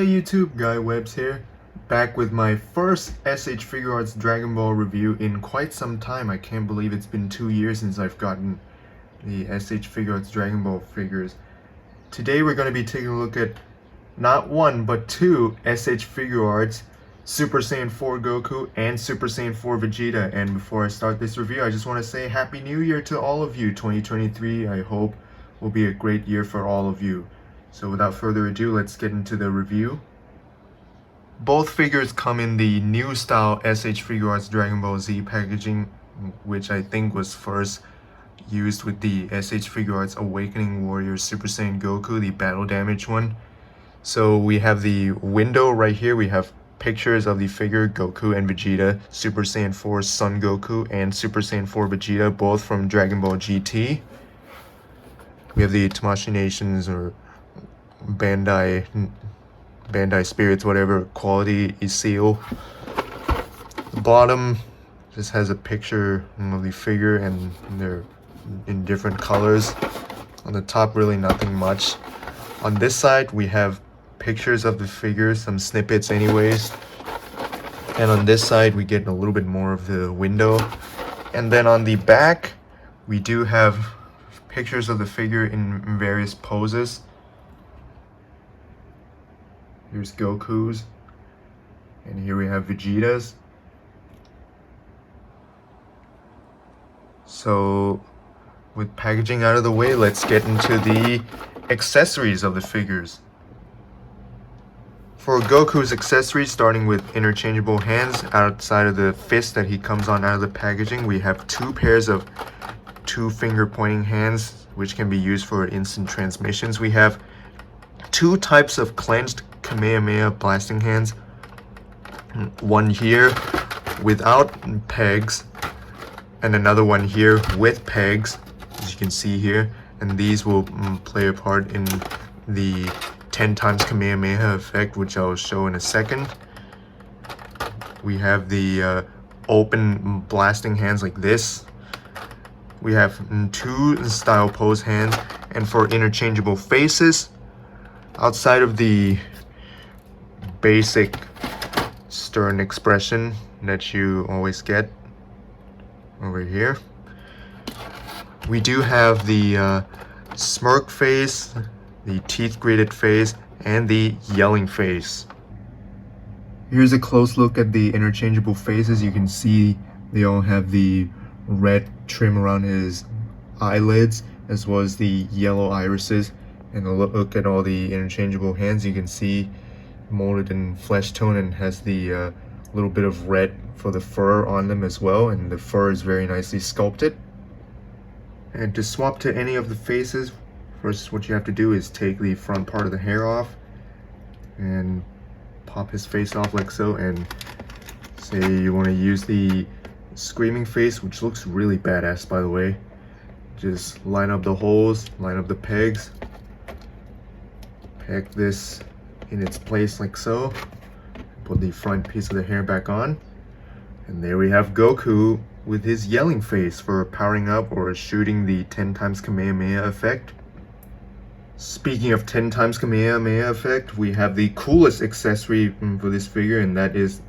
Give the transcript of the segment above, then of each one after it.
Hey YouTube, Guy Webbs here, back with my first SH Figuarts Dragon Ball review in quite some time. I can't believe it's been 2 years since I've gotten the SH Figuarts Dragon Ball figures. Today we're going to be taking a look at not one, but two SH Figuarts, Super Saiyan 4 Goku and Super Saiyan 4 Vegeta. And before I start this review, I just want to say Happy New Year to all of you. 2023, I hope, will be a great year for all of you. So without further ado, let's get into the review. Both figures come in the new style SH Figuarts Dragon Ball Z packaging, which I think was first used with the SH Figuarts Awakening Warriors Super Saiyan Goku, the battle damage one. So we have the window right here. We have pictures of the figure Goku and Vegeta, Super Saiyan 4 Son Goku and Super Saiyan 4 Vegeta, both from Dragon Ball GT. We have the Tamashii Nations or Bandai Spirits, whatever quality is seal. The bottom just has a picture of the figure and they're in different colors. On the top, really nothing much. On this side, we have pictures of the figure, some snippets anyways. And on this side, we get a little bit more of the window. And then on the back, we do have pictures of the figure in various poses. Here's Goku's, and here we have Vegeta's. So, with packaging out of the way, let's get into the accessories of the figures. For Goku's accessories, starting with interchangeable hands, outside of the fist that he comes on out of the packaging, we have two pairs of two-finger pointing hands, which can be used for instant transmissions. We have two types of clenched Kamehameha blasting hands, one here without pegs and another one here with pegs, as you can see here, and these will play a part in the 10 times Kamehameha effect, which I'll show in a second. We have the open blasting hands like this. We have two style pose hands, and for interchangeable faces, outside of the basic stern expression that you always get over here, we do have the smirk face, the teeth gritted face, and the yelling face. Here's a close look at the interchangeable faces. You can see they all have the red trim around his eyelids as well as the yellow irises. And a look at all the interchangeable hands, you can see molded in flesh tone and has the little bit of red for the fur on them as well, and the fur is very nicely sculpted. And to swap to any of the faces, first what you have to do is take the front part of the hair off and pop his face off like so, and say you want to use the screaming face, which looks really badass by the way. Just line up the holes, line up the pegs, peg this in its place like so, put the front piece of the hair back on, and there we have Goku with his yelling face for powering up or shooting the 10 times Kamehameha effect. Speaking of 10 times Kamehameha effect, we have the coolest accessory for this figure, and that is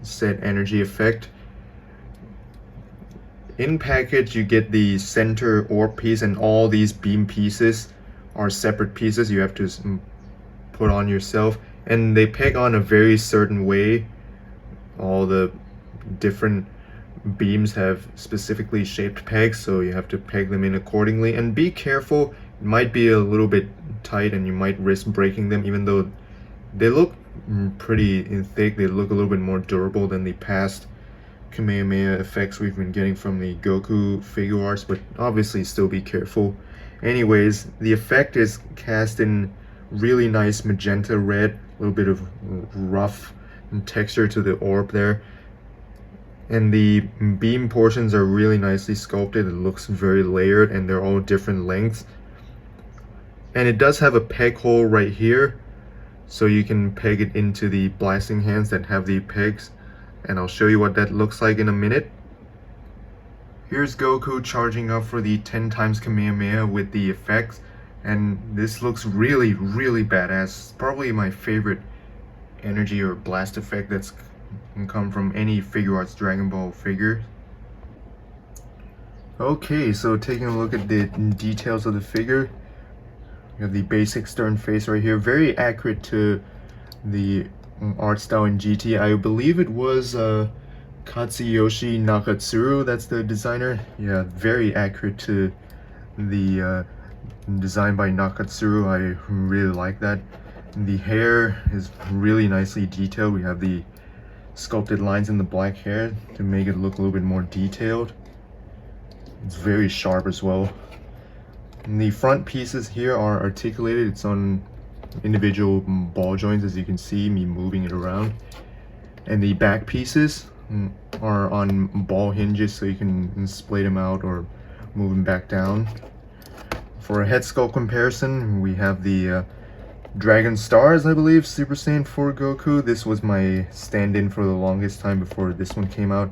set energy effect. In package, you get the center orb piece, and all these beam pieces are separate pieces you have to put on yourself, and they peg on a very certain way. All the different beams have specifically shaped pegs, so you have to peg them in accordingly, and be careful. It might be a little bit tight and you might risk breaking them, even though they look pretty thick. They look a little bit more durable than the past Kamehameha effects we've been getting from the Goku Figuarts, but obviously still be careful. Anyways, the effect is cast in really nice magenta red, a little bit of rough texture to the orb there, and the beam portions are really nicely sculpted. It looks very layered and they're all different lengths, and it does have a peg hole right here, so you can peg it into the blasting hands that have the pegs, and I'll show you what that looks like in a minute. Here's Goku charging up for the 10 times Kamehameha with the effects, and this looks really badass. Probably my favorite energy or blast effect that's can come from any Figuarts Dragon Ball figure. Okay, so taking a look at the details of the figure, you have the basic stern face right here, very accurate to the art style in GT. I believe it was Katsuyoshi Nakatsuru, that's the designer. Yeah, very accurate to the design by Nakatsuru. I really like that. The hair is really nicely detailed. We have the sculpted lines in the black hair to make it look a little bit more detailed. It's very sharp as well. And the front pieces here are articulated. It's on individual ball joints, as you can see me moving it around. And the back pieces are on ball hinges, so you can split them out or move them back down. For a head sculpt comparison, we have the Dragon Stars, I believe, Super Saiyan 4 Goku. This was my stand-in for the longest time before this one came out.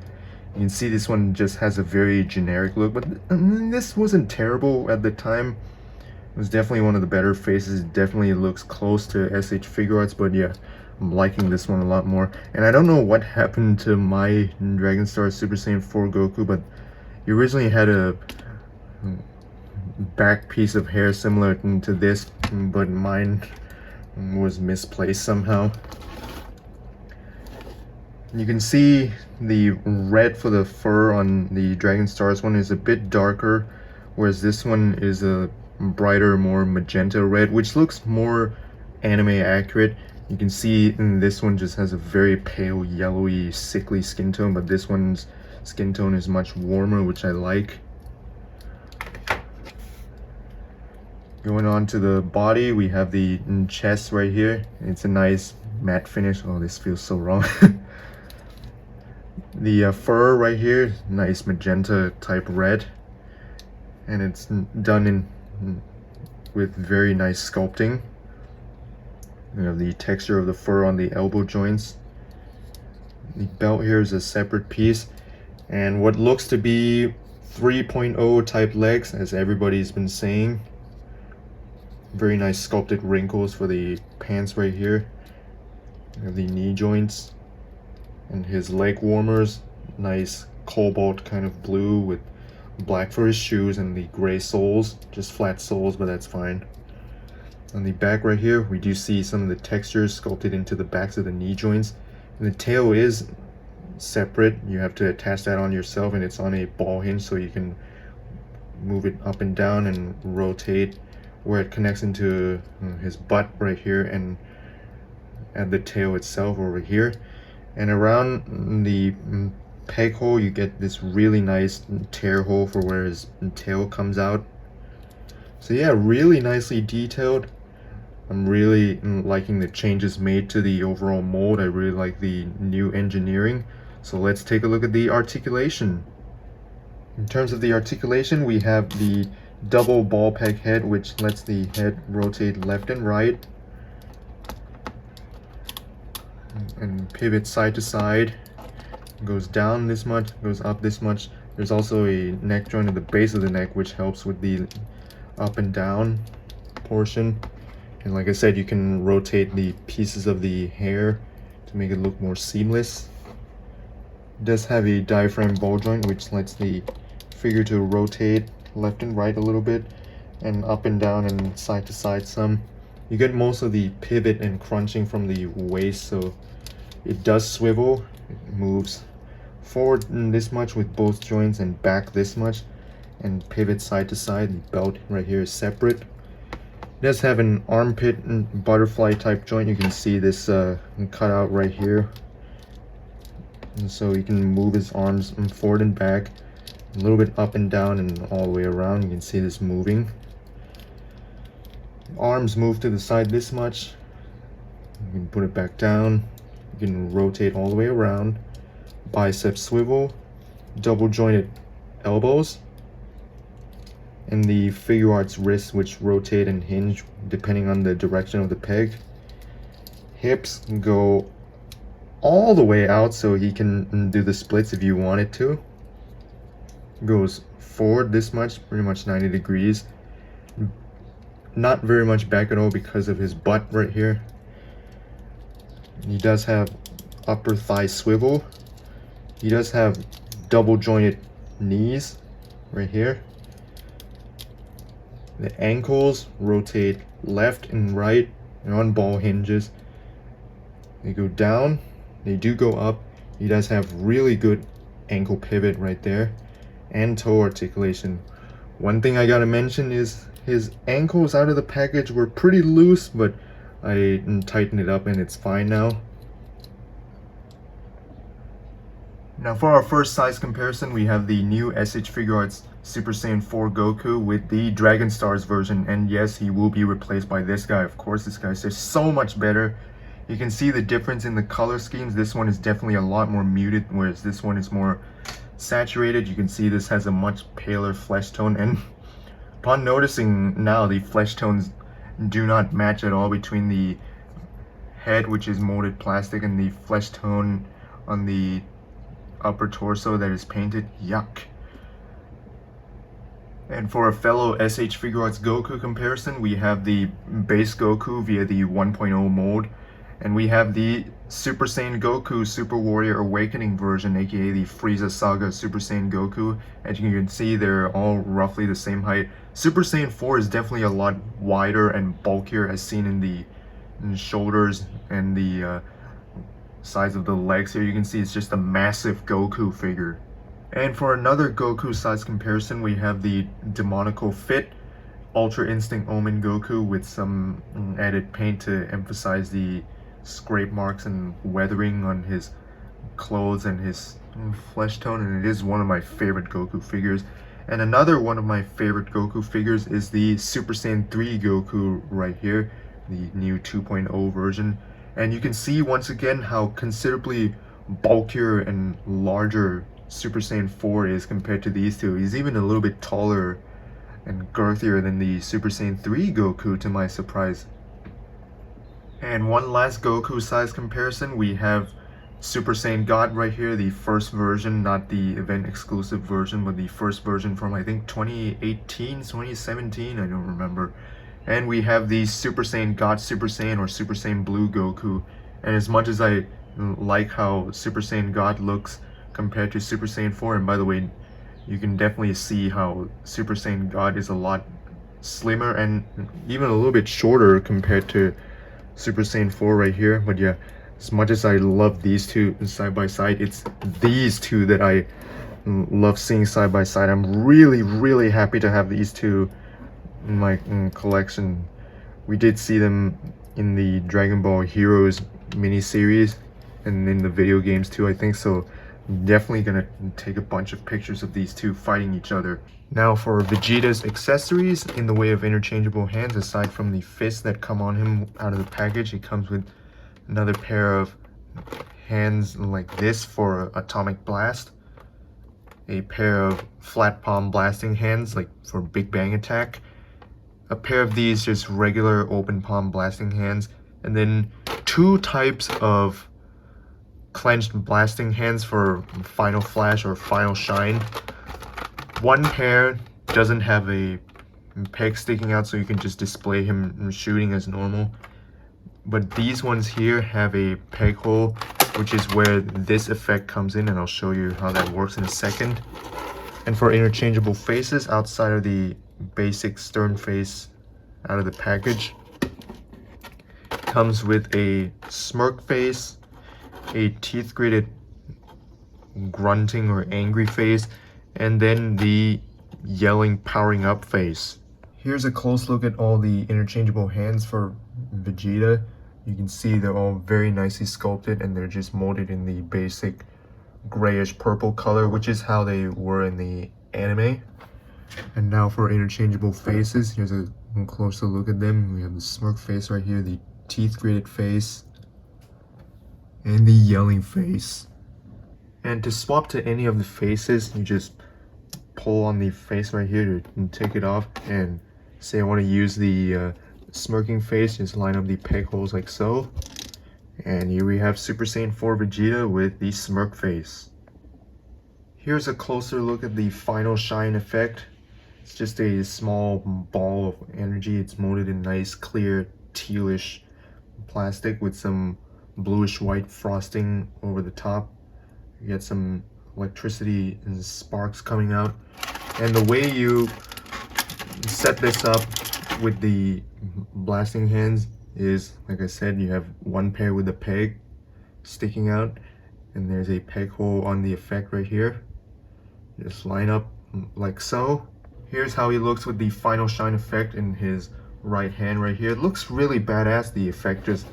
You can see this one just has a very generic look, but this wasn't terrible at the time. It was definitely one of the better faces. It definitely looks close to SH Figuarts, but yeah, I'm liking this one a lot more. And I don't know what happened to my Dragon Star Super Saiyan 4 Goku, but he originally had a back piece of hair similar to this, but mine was misplaced somehow. You can see the red for the fur on the Dragon Stars one is a bit darker, whereas this one is a brighter, more magenta red, which looks more anime accurate. You can see this one just has a very pale, yellowy, sickly skin tone, but this one's skin tone is much warmer, which I like. Going on to the body, we have the chest right here. It's a nice matte finish. Oh, this feels so wrong. The fur right here, nice magenta type red, and it's done with very nice sculpting. You know, the texture of the fur on the elbow joints. The belt here is a separate piece, and what looks to be 3.0 type legs, as everybody's been saying. Very nice sculpted wrinkles for the pants right here. You have the knee joints and his leg warmers, nice cobalt kind of blue with black for his shoes, and the gray soles, just flat soles, but that's fine. On the back right here, we do see some of the textures sculpted into the backs of the knee joints. And the tail is separate. You have to attach that on yourself, and it's on a ball hinge, so you can move it up and down and rotate where it connects into his butt right here, and at the tail itself over here. And around the peg hole, you get this really nice tear hole for where his tail comes out. So yeah, really nicely detailed. I'm really liking the changes made to the overall mold. I really like the new engineering. So let's take a look at the articulation. In terms of the articulation, we have the double ball peg head, which lets the head rotate left and right and pivot side to side. Goes down this much, goes up this much. There's also a neck joint at the base of the neck, which helps with the up and down portion. And like I said, you can rotate the pieces of the hair to make it look more seamless. It does have a diaphragm ball joint, which lets the figure to rotate left and right a little bit, and up and down and side to side some. You get most of the pivot and crunching from the waist, so it does swivel. It moves forward this much with both joints and back this much, and pivot side to side. The belt right here is separate. It does have an armpit and butterfly type joint. You can see this cut out right here, and so you can move his arms forward and back, a little bit up and down and all the way around. You can see this moving. Arms move to the side this much. You can put it back down. You can rotate all the way around. Bicep swivel, double jointed elbows, and the Figuarts wrists, which rotate and hinge depending on the direction of the peg. Hips go all the way out, so he can do the splits if you wanted to. Goes forward this much, pretty much 90 degrees. Not very much back at all because of his butt right here. He does have upper thigh swivel. He does have double jointed knees right here. The ankles rotate left and right. They're on ball hinges. They go down, they do go up. He does have really good ankle pivot right there and toe articulation. One thing I gotta mention is his ankles out of the package were pretty loose, but I tightened it up and it's fine now. Now for our first size comparison, we have the new SH Figuarts Super Saiyan 4 Goku with the Dragon Stars version, and yes, he will be replaced by this guy. Of course, this guy's just so much better. You can see the difference in the color schemes. This one is definitely a lot more muted, whereas this one is more saturated. You can see this has a much paler flesh tone, and upon noticing now, the flesh tones do not match at all between the head, which is molded plastic, and the flesh tone on the upper torso that is painted. Yuck. And for a fellow SH Figuarts Goku comparison, we have the base Goku via the 1.0 mold, and we have the Super Saiyan Goku Super Warrior Awakening version, aka the Frieza Saga Super Saiyan Goku. As you can see, they're all roughly the same height. Super Saiyan 4 is definitely a lot wider and bulkier, as seen in the shoulders and the size of the legs. Here you can see it's just a massive Goku figure. And for another Goku size comparison, we have the Demonical Fit Ultra Instinct Omen Goku with some added paint to emphasize the scrape marks and weathering on his clothes and his flesh tone, and it is one of my favorite Goku figures. And another one of my favorite Goku figures is the Super Saiyan 3 Goku right here, the new 2.0 version. And you can see once again how considerably bulkier and larger Super Saiyan 4 is compared to these two. He's even a little bit taller and girthier than the Super Saiyan 3 Goku, to my surprise. And one last Goku size comparison, we have Super Saiyan God right here, the first version, not the event exclusive version, but the first version from I think 2018, 2017, I don't remember. And we have the Super Saiyan God Super Saiyan or Super Saiyan Blue Goku. And as much as I like how Super Saiyan God looks compared to Super Saiyan 4, and by the way, you can definitely see how Super Saiyan God is a lot slimmer and even a little bit shorter compared to Super Saiyan 4 right here. But yeah, as much as I love these two side by side, it's these two that I love seeing side by side. I'm really happy to have these two in my collection. We did see them in the Dragon Ball Heroes miniseries and in the video games too, I think, so definitely gonna take a bunch of pictures of these two fighting each other. Now for Vegeta's accessories in the way of interchangeable hands, aside from the fists that come on him out of the package, he comes with another pair of hands like this for Atomic Blast, a pair of flat palm blasting hands like for Big Bang Attack, a pair of these just regular open palm blasting hands, and then two types of clenched blasting hands for Final Flash or Final Shine. One pair doesn't have a peg sticking out, so you can just display him shooting as normal, but these ones here have a peg hole, which is where this effect comes in, and I'll show you how that works in a second. And for interchangeable faces, outside of the basic stern face out of the package, comes with a smirk face, a teeth gritted grunting or angry face, and then the yelling powering up face. Here's a close look at all the interchangeable hands for Vegeta. You can see they're all very nicely sculpted, and they're just molded in the basic grayish purple color, which is how they were in the anime. And now for interchangeable faces, here's a closer look at them. We have the smirk face right here, the teeth gritted face, and the yelling face. And to swap to any of the faces, you just pull on the face right here to take it off, and say I want to use the smirking face, just line up the peg holes like so. And here we have Super Saiyan 4 Vegeta with the smirk face. Here's a closer look at the Final Shine effect. It's just a small ball of energy. It's molded in nice clear tealish plastic with some bluish white frosting over the top. You get some electricity and sparks coming out. And the way you set this up with the blasting hands is, like I said, you have one pair with a peg sticking out, and there's a peg hole on the effect right here. Just line up like so. Here's how he looks with the final shine effect in his right hand right here. It looks really badass. The effect just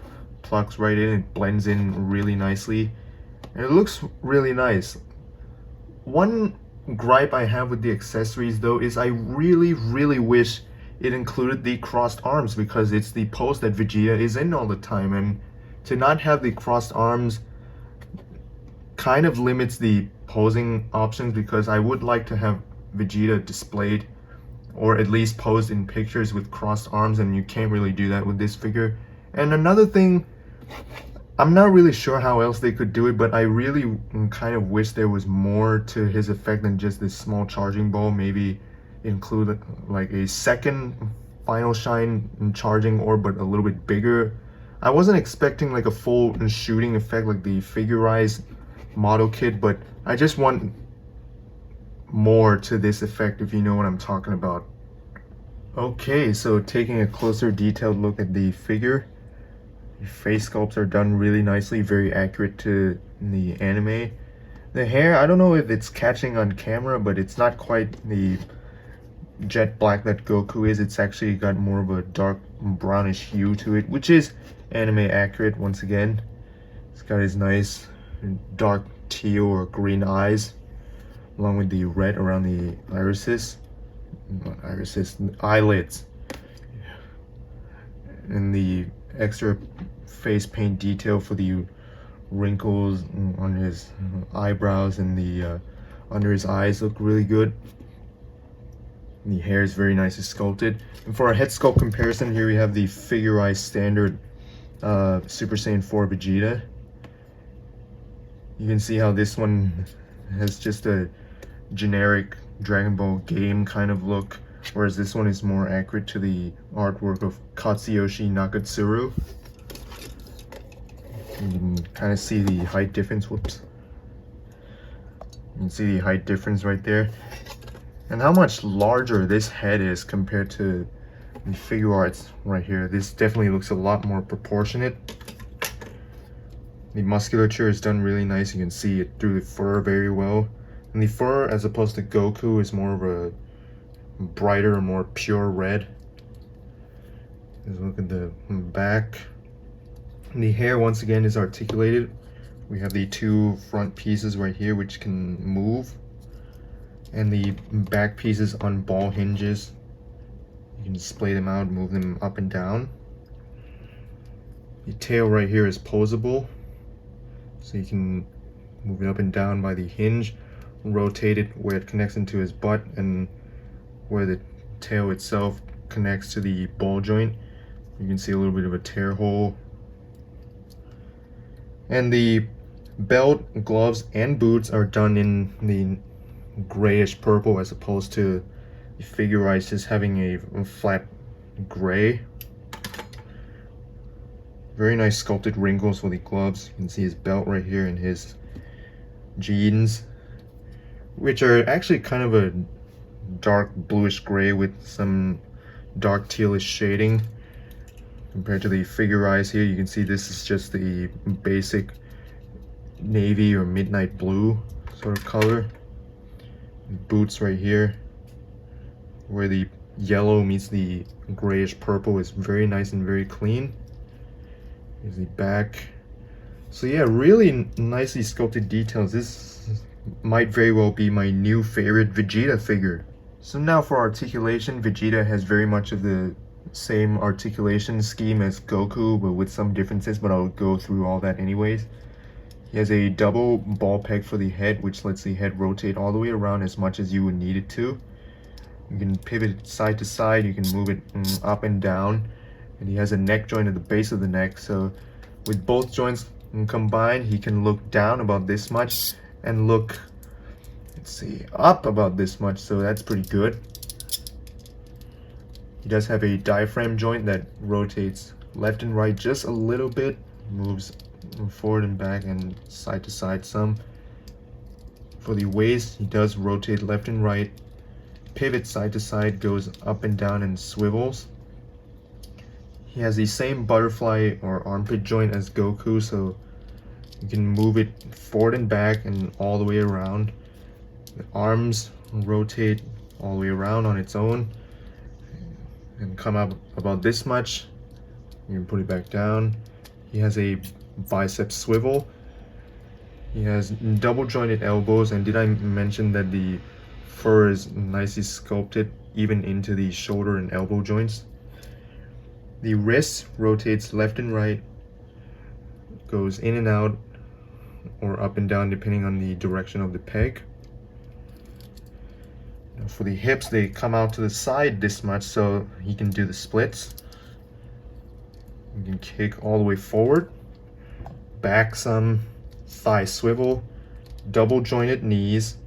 plugs right in, it blends in really nicely, and it looks really nice. One gripe I have with the accessories though is I really wish it included the crossed arms, because it's the pose that Vegeta is in all the time, and to not have the crossed arms kind of limits the posing options, because I would like to have Vegeta displayed or at least posed in pictures with crossed arms, and you can't really do that with this figure. And another thing, I'm not really sure how else they could do it, but I really kind of wish there was more to his effect than just this small charging ball. Maybe include like a second final shine charging orb, but a little bit bigger. I wasn't expecting like a full shooting effect like the Figuarts model kit, but I just want more to this effect, if you know what I'm talking about. Okay, so taking a closer detailed look at the figure, the face sculpts are done really nicely, very accurate to the anime. The hair, I don't know if it's catching on camera, but it's not quite the jet black that Goku is. It's actually got more of a dark brownish hue to it, which is anime accurate once again. It's got his nice dark teal or green eyes, along with the red around the eyelids, and the extra face paint detail for the wrinkles on his eyebrows and the under his eyes look really good. The hair is very nicely sculpted. And for a head sculpt comparison, here we have the Figuarts standard Super Saiyan 4 Vegeta. You can see how this one has just a generic Dragon Ball game kind of look, whereas this one is more accurate to the artwork of Katsuyoshi Nakatsuru. You can kind of see the height difference. Whoops. You can see the height difference right there, and how much larger this head is compared to the Figuarts right here. This definitely looks a lot more proportionate. The musculature is done really nice. You can see it through the fur very well. And the fur, as opposed to Goku, is more of a brighter, more pure red. Let's look at the back. And the hair, once again, is articulated. We have the two front pieces right here, which can move. And the back pieces on ball hinges. You can display them out, move them up and down. The tail right here is posable, so you can move it up and down by the hinge, rotate it where it connects into his butt, and where the tail itself connects to the ball joint. You can see a little bit of a tear hole. And the belt, gloves, and boots are done in the grayish purple, as opposed to the Figuarts just having a flat gray. Very nice sculpted wrinkles for the gloves. You can see his belt right here and his jeans, which are actually kind of a dark bluish gray with some dark tealish shading. Compared to the Figuarts here, you can see this is just the basic navy or midnight blue sort of color. Boots right here, where the yellow meets the grayish purple, is very nice and very clean. Here's the back. So yeah, really nicely sculpted details. This might very well be my new favorite Vegeta figure. So now for articulation, Vegeta has very much of the same articulation scheme as Goku, but with some differences, but I'll go through all that anyways. He has a double ball peg for the head, which lets the head rotate all the way around as much as you would need it to. You can pivot it side to side, you can move it up and down, and he has a neck joint at the base of the neck, so with both joints combined, he can look down about this much and look, let's see, up about this much, so that's pretty good. He does have a diaphragm joint that rotates left and right just a little bit, moves forward and back and side to side some. For the waist, he does rotate left and right, pivot side to side, goes up and down and swivels. He has the same butterfly or armpit joint as Goku, so you can move it forward and back and all the way around. The arms rotate all the way around on its own and come up about this much. You can put it back down. He has a bicep swivel. He has double jointed elbows, and did I mention that the fur is nicely sculpted even into the shoulder and elbow joints. The wrist rotates left and right, goes in and out or up and down depending on the direction of the peg. Now for the hips, they come out to the side this much so he can do the splits. You can kick all the way forward, back some, thigh swivel, double jointed knees.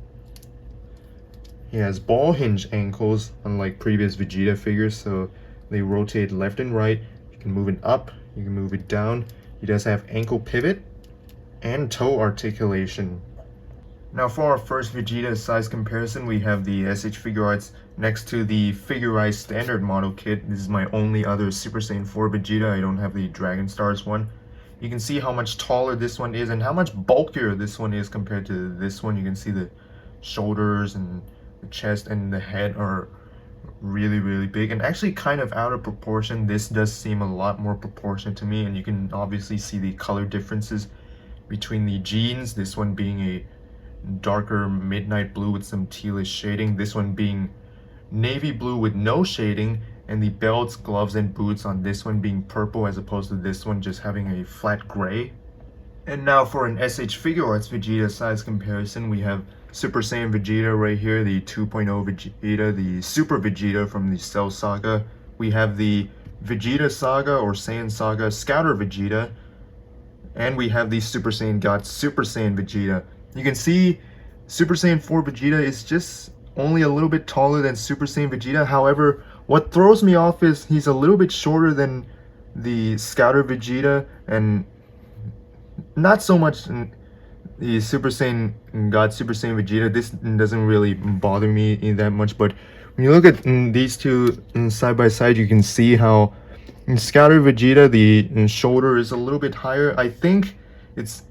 He has ball hinge ankles unlike previous Vegeta figures, so they rotate left and right. You can move it up, you can move it down. He does have ankle pivot and toe articulation. Now for our first Vegeta size comparison, we have the SH Figuarts next to the Figuarts standard model kit. This is my only other Super Saiyan 4 Vegeta. I don't have the Dragon Stars one. You can see how much taller this one is and how much bulkier this one is compared to this one. You can see the shoulders and the chest and the head are really big and actually kind of out of proportion. This does seem a lot more proportionate to me, and you can obviously see the color differences between the jeans, this one being a darker midnight blue with some tealish shading, this one being navy blue with no shading, and the belts, gloves, and boots on this one being purple as opposed to this one just having a flat gray. And now for an SH Figuarts Vegeta size comparison, we have Super Saiyan Vegeta right here, the 2.0 Vegeta, the Super Vegeta from the Cell Saga. We have the Vegeta Saga or Saiyan Saga Scouter Vegeta, and we have the Super Saiyan God Super Saiyan Vegeta. You can see Super Saiyan 4 Vegeta is just only a little bit taller than Super Saiyan Vegeta. However, what throws me off is he's a little bit shorter than the Scouter Vegeta, and not so much the Super Saiyan God Super Saiyan Vegeta. This doesn't really bother me that much, but when you look at these two side by side, you can see how in Scouter Vegeta the shoulder is a little bit higher. I think it's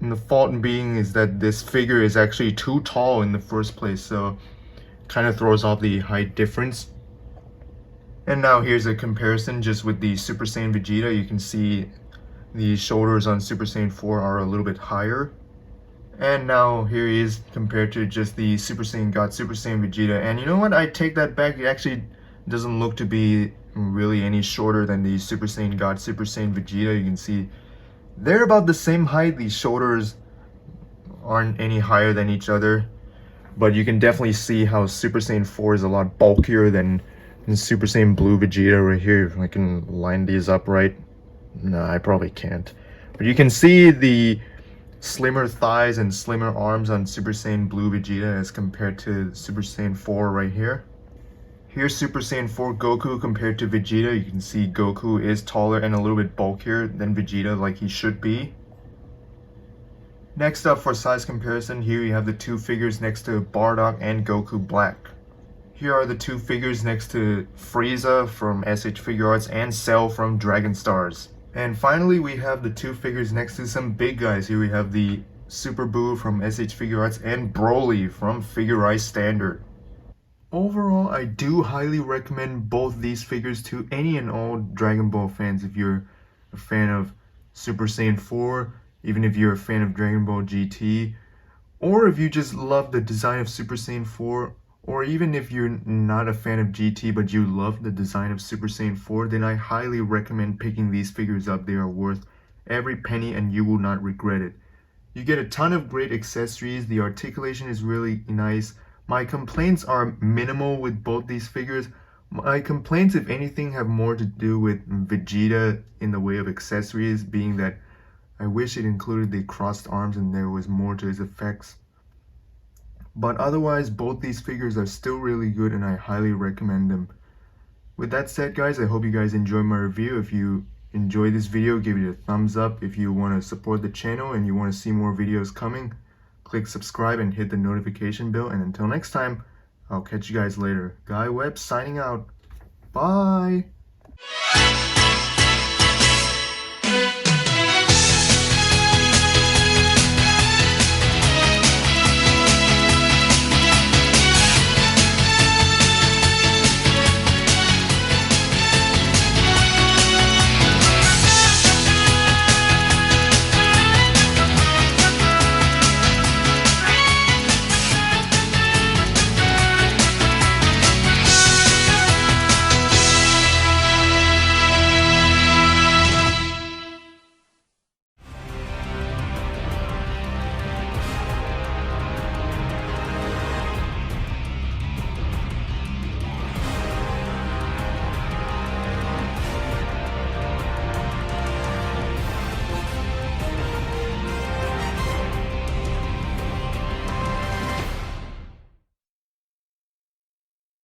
the fault being is that this figure is actually too tall in the first place, so kind of throws off the height difference. And now here's a comparison just with the Super Saiyan Vegeta. You can see the shoulders on Super Saiyan 4 are a little bit higher. And now here he is compared to just the Super Saiyan God Super Saiyan Vegeta. And you know what? I take that back. It actually doesn't look to be really any shorter than the Super Saiyan God Super Saiyan Vegeta. You can see they're about the same height. The shoulders aren't any higher than each other. But you can definitely see how Super Saiyan 4 is a lot bulkier than Super Saiyan Blue Vegeta right here. If I can line these up right. No, I probably can't. But you can see the slimmer thighs and slimmer arms on Super Saiyan Blue Vegeta as compared to Super Saiyan 4 right here. Here's Super Saiyan 4 Goku compared to Vegeta. You can see Goku is taller and a little bit bulkier than Vegeta like he should be. Next up for size comparison, here you have the two figures next to Bardock and Goku Black. Here are the two figures next to Frieza from SH Figuarts and Cell from Dragon Stars. And finally, we have the two figures next to some big guys. Here we have the Super Buu from SH Figuarts and Broly from Figuarts Standard. Overall, I do highly recommend both these figures to any and all Dragon Ball fans. If you're a fan of Super Saiyan 4, even if you're a fan of Dragon Ball GT, or if you just love the design of Super Saiyan 4, or even if you're not a fan of GT but you love the design of Super Saiyan 4, then I highly recommend picking these figures up. They are worth every penny and you will not regret it. You get a ton of great accessories, the articulation is really nice. My complaints are minimal with both these figures. My complaints, if anything, have more to do with Vegeta in the way of accessories, being that I wish it included the crossed arms and there was more to his effects. But otherwise, both these figures are still really good and I highly recommend them. With that said, guys, I hope you guys enjoyed my review. If you enjoyed this video, give it a thumbs up. If you want to support the channel and you want to see more videos coming, click subscribe and hit the notification bell. And until next time, I'll catch you guys later. Guy Webb signing out. Bye!